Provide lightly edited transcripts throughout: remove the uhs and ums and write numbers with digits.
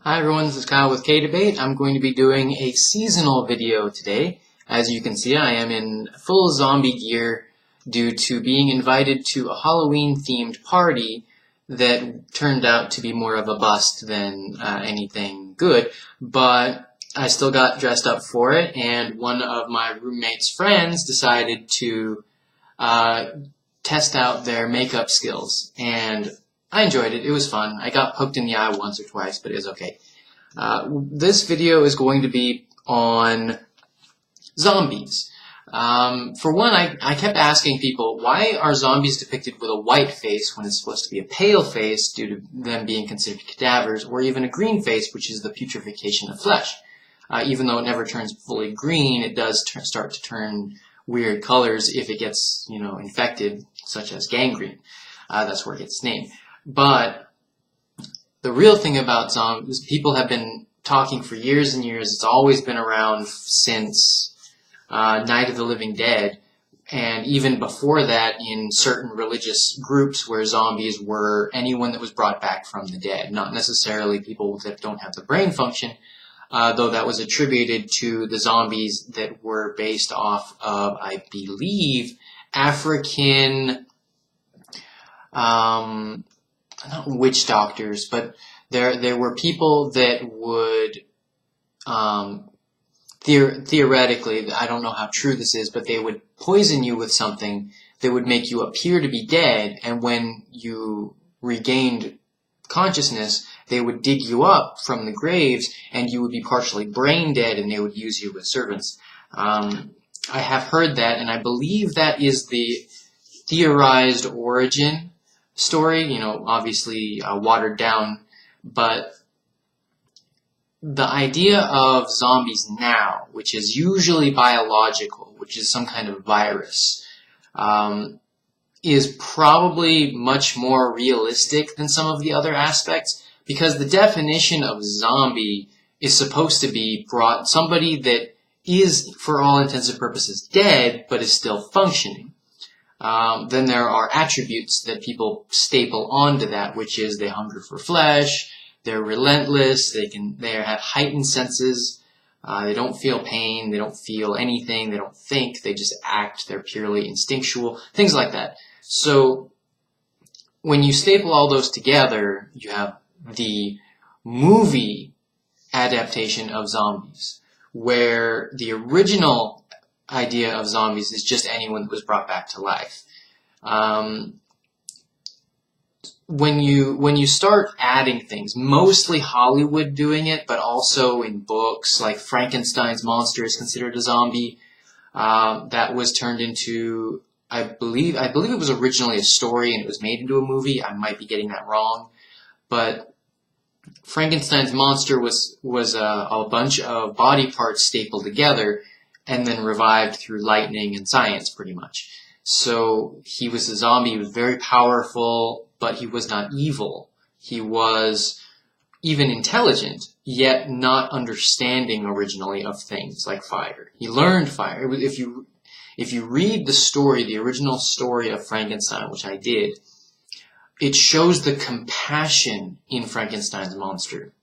Hi everyone, this is Kyle with kayDbait. I'm going to be doing a seasonal video today. As you can see, I am in full zombie gear due to being invited to a Halloween-themed party that turned out to be more of a bust than anything good, but I still got dressed up for it, and one of my roommate's friends decided to test out their makeup skills, and I enjoyed it. It was fun. I got poked in the eye once or twice, but it was okay. This video is going to be on zombies. For one, I kept asking people, why are zombies depicted with a white face when it's supposed to be a pale face due to them being considered cadavers, or even a green face, which is the putrefaction of flesh? Even though it never turns fully green, it does start to turn weird colors if it gets, infected, such as gangrene. That's where it gets its name. But the real thing about zombies, people have been talking for years and years. It's always been around since Night of the Living Dead, and even before that in certain religious groups where zombies were anyone that was brought back from the dead, not necessarily people that don't have the brain function, though that was attributed to the zombies that were based off of, I believe, African not witch doctors, but there were people that would theoretically, I don't know how true this is, but they would poison you with something that would make you appear to be dead, and when you regained consciousness, they would dig you up from the graves, and you would be partially brain dead, and they would use you as servants. I have heard that, and I believe that is the theorized origin story, obviously watered down, but the idea of zombies now, which is usually biological, which is some kind of virus, is probably much more realistic than some of the other aspects, because the definition of zombie is supposed to be somebody that is, for all intents and purposes, dead, but is still functioning. Then there are attributes that people staple onto that, which is they hunger for flesh, they're relentless, they have heightened senses, they don't feel pain, they don't feel anything, they don't think, they just act, they're purely instinctual, things like that. So when you staple all those together, you have the movie adaptation of zombies, where the original idea of zombies is just anyone that was brought back to life. When you start adding things, mostly Hollywood doing it, but also in books, like Frankenstein's monster is considered a zombie. That was turned into, I believe it was originally a story and it was made into a movie. I might be getting that wrong, but Frankenstein's monster was a bunch of body parts stapled together and then revived through lightning and science, pretty much. So he was a zombie. He was very powerful, but he was not evil. He was even intelligent, yet not understanding originally of things like fire. He learned fire. If you read the story, the original story of Frankenstein, which I did, it shows the compassion in Frankenstein's monster,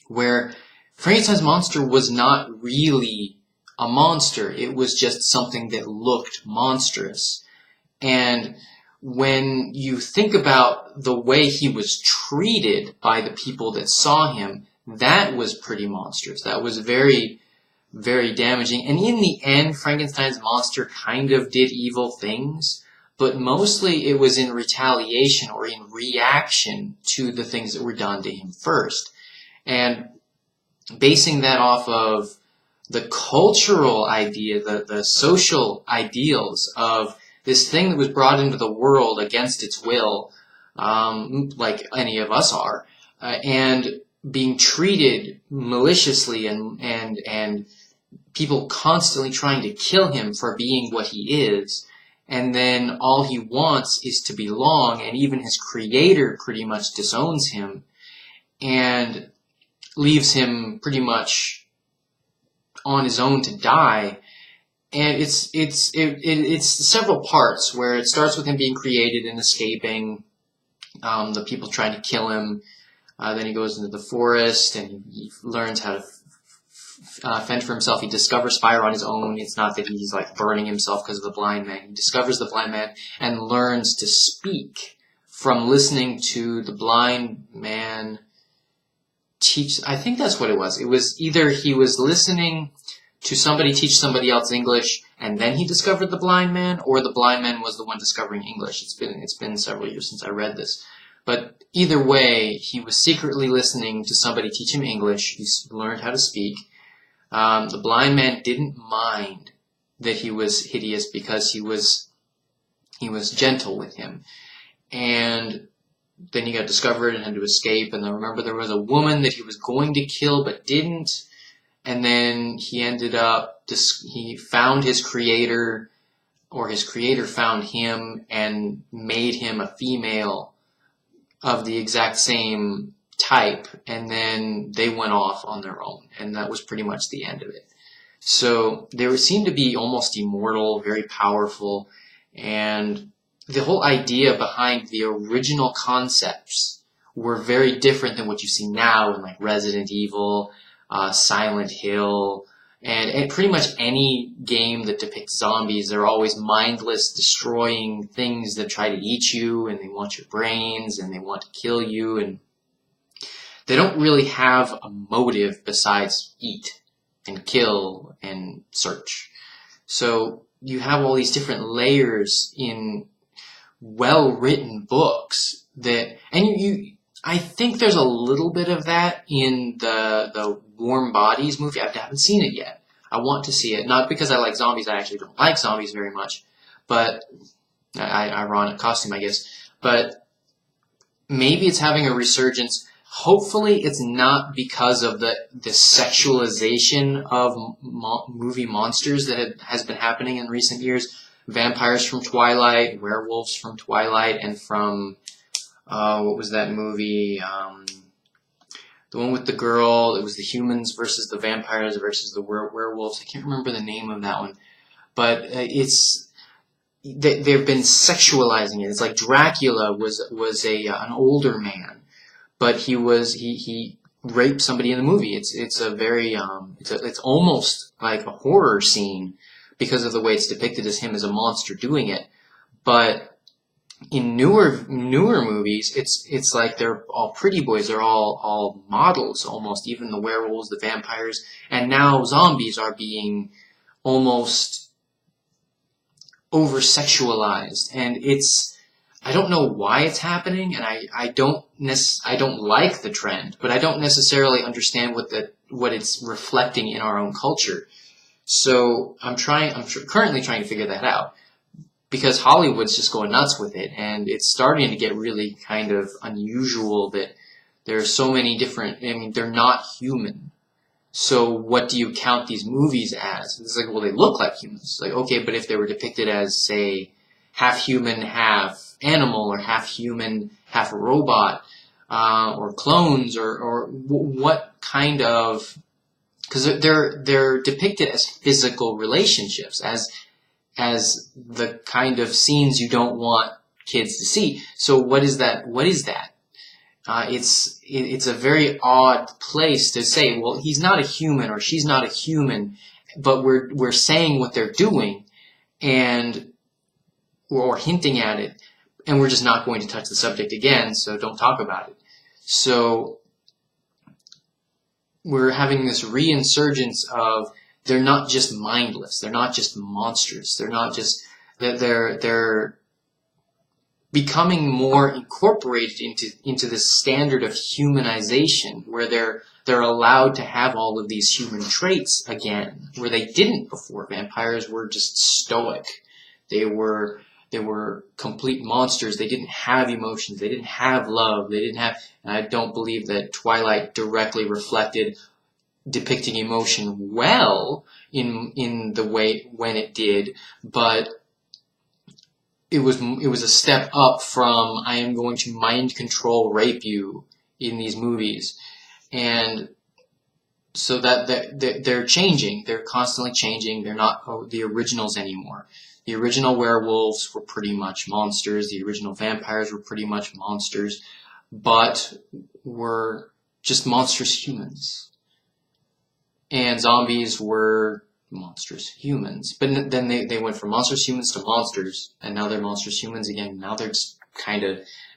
where Frankenstein's monster was not really a monster. It was just something that looked monstrous. And when you think about the way he was treated by the people that saw him, that was pretty monstrous. That was very, very damaging. And in the end, Frankenstein's monster kind of did evil things, but mostly it was in retaliation or in reaction to the things that were done to him first. And basing that off of the cultural idea, the social ideals of this thing that was brought into the world against its will, like any of us are, and being treated maliciously and people constantly trying to kill him for being what he is, and then all he wants is to belong, and even his creator pretty much disowns him and leaves him pretty much on his own to die. And it's several parts where it starts with him being created and escaping, the people trying to kill him, Then he goes into the forest and he learns how to fend for himself. He discovers fire on his own. It's not that he's like burning himself because of the blind man. He discovers the blind man and learns to speak from listening to the blind man teach. I think that's what it was. It was either he was listening to somebody teach somebody else English and then he discovered the blind man, or the blind man was the one discovering English. It's been several years since I read this. But either way, he was secretly listening to somebody teach him English. He learned how to speak. The blind man didn't mind that he was hideous because he was gentle with him. And then he got discovered and had to escape. And I remember there was a woman that he was going to kill but didn't. And then he ended up, he found his creator, or his creator found him and made him a female of the exact same type, and then they went off on their own, and that was pretty much the end of it. So they seemed to be almost immortal, very powerful, and the whole idea behind the original concepts were very different than what you see now in like Resident Evil, Silent Hill, and pretty much any game that depicts zombies. They're always mindless, destroying things that try to eat you, and they want your brains, and they want to kill you, and they don't really have a motive besides eat and kill and search. So you have all these different layers in well-written books that, and I think there's a little bit of that in the Warm Bodies movie. I haven't seen it yet. I want to see it, not because I like zombies. I actually don't like zombies very much, but ironic costume, I guess. But maybe it's having a resurgence. Hopefully it's not because of the sexualization of movie monsters that has been happening in recent years. Vampires from Twilight, werewolves from Twilight, and from, what was that movie? The one with the girl, it was the humans versus the vampires versus the werewolves. I can't remember the name of that one. But they've been sexualizing it. It's like Dracula was an older man, but he raped somebody in the movie. It's a very it's almost like a horror scene because of the way it's depicted as him as a monster doing it. But in newer movies, it's like they're all pretty boys. They're all models almost, even the werewolves, the vampires, and now zombies are being almost over-sexualized, and I don't know why it's happening, and I don't like the trend, but I don't necessarily understand what it's reflecting in our own culture. So I'm currently trying to figure that out, because Hollywood's just going nuts with it, and it's starting to get really kind of unusual that there are so many different, I mean, they're not human. So what do you count these movies as? It's like, well, they look like humans. Like, okay, but if they were depicted as, say, half human, half animal, or half human, half robot, or clones, or what kind of, because they're depicted as physical relationships, as the kind of scenes you don't want kids to see. So what is that? What is that? It's a very odd place to say, well, he's not a human or she's not a human, but we're saying what they're doing or hinting at it, and we're just not going to touch the subject again, so don't talk about it. So we're having this reinsurgence of they're not just mindless, they're not just monsters, they're not just they're becoming more incorporated into this standard of humanization, where they're allowed to have all of these human traits again, where they didn't before. Vampires were just stoic. They were complete monsters. They didn't have emotions. They didn't have love. They didn't have, and I don't believe that Twilight directly reflected depicting emotion well in the way when it did, but it was a step up from I am going to mind control rape you in these movies. And so that they're changing. They're constantly changing. They're not the originals anymore. The original werewolves were pretty much monsters. The original vampires were pretty much monsters. but were just monstrous humans. And zombies were monstrous humans. But then they went from monstrous humans to monsters, and now they're monstrous humans again. Now they're just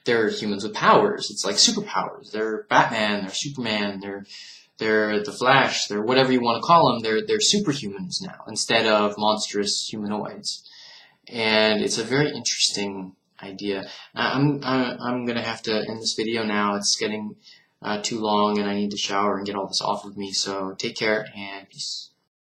they're humans with powers. It's like superpowers. They're Batman, they're Superman, they're the Flash, they're whatever you want to call them. They're superhumans now instead of monstrous humanoids. And it's a very interesting idea. I'm gonna have to end this video now. It's getting too long, and I need to shower and get all this off of me. So take care and peace.